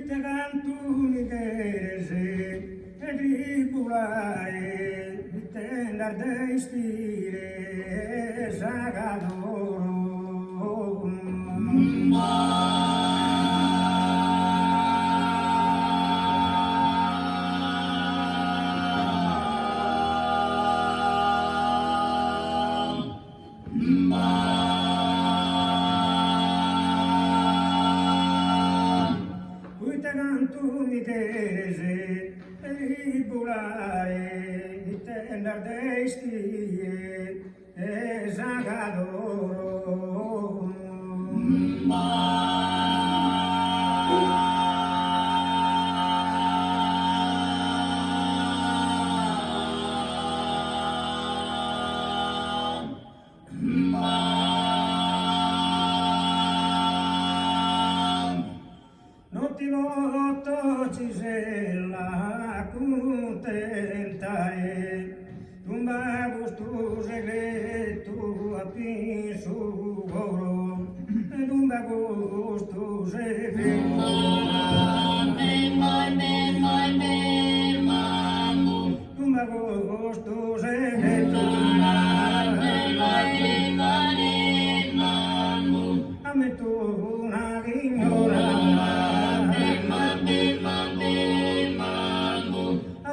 te canto mi querese, e ripulae, te andare stile, sagadoro. Tu mi chiese di volare, di tenda destie e sagadoro. Cisella contentae, tumba gusto segreto a piso goro, tumba gusto segreto. Tumba gusto segreto. A me tu una guignora.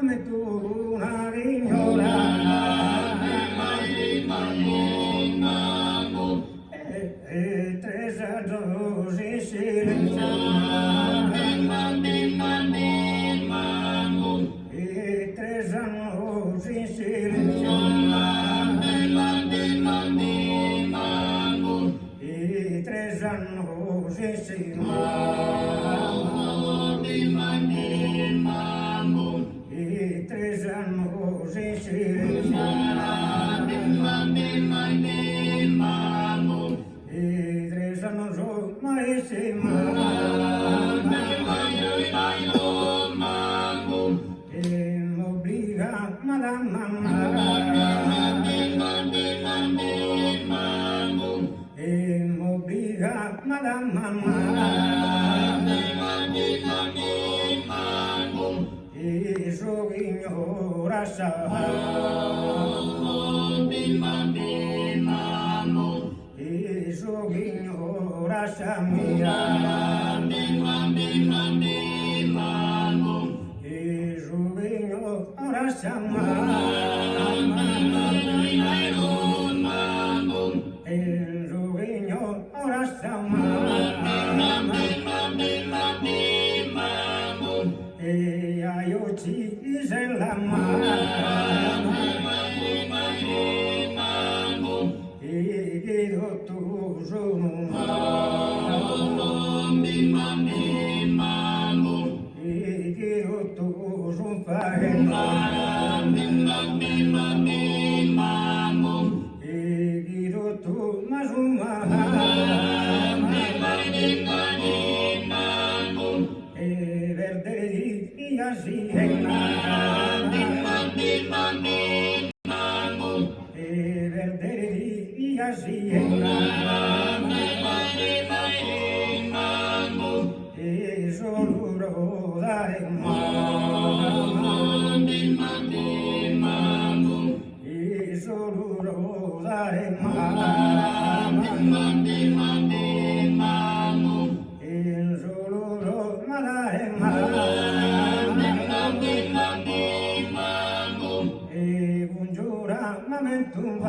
Me tu una rignora e tre giorni in silenzio e tre giorni in silenzio e tre giorni in silenzio tres anos em silêncio e três anos mais e me obriga madame e me obriga madame e joguinho raça e joguinho raça minha e joguinho raça e joguinho raça e eu te disse la mano e guido tu sono e guido tu sono farina e guido tu mas uma e verderi assim e verderi assim e soluro dare e soluro dare e soluro dare e congiura momentum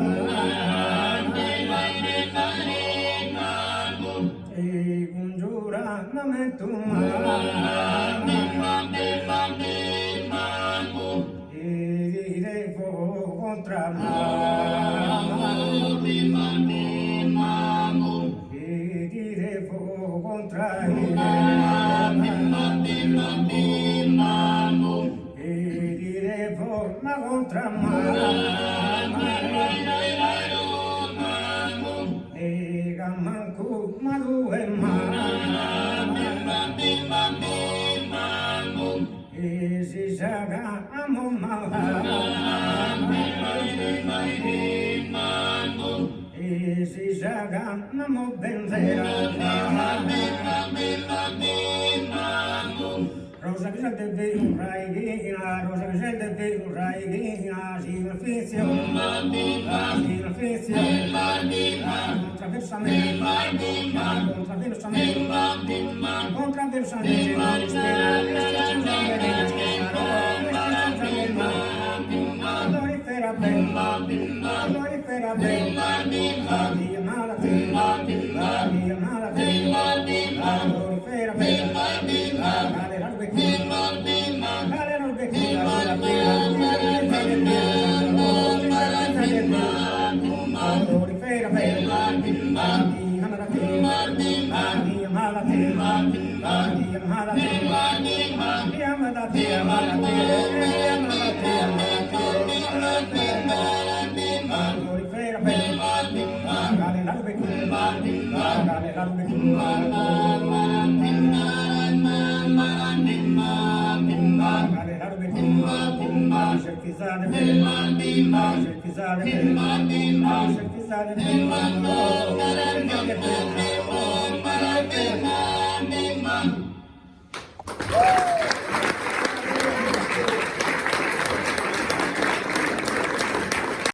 e congiura momentum e devo contra e devo contra ma contra e gamancu madue e si saga amo e si saga amo benzera Shakti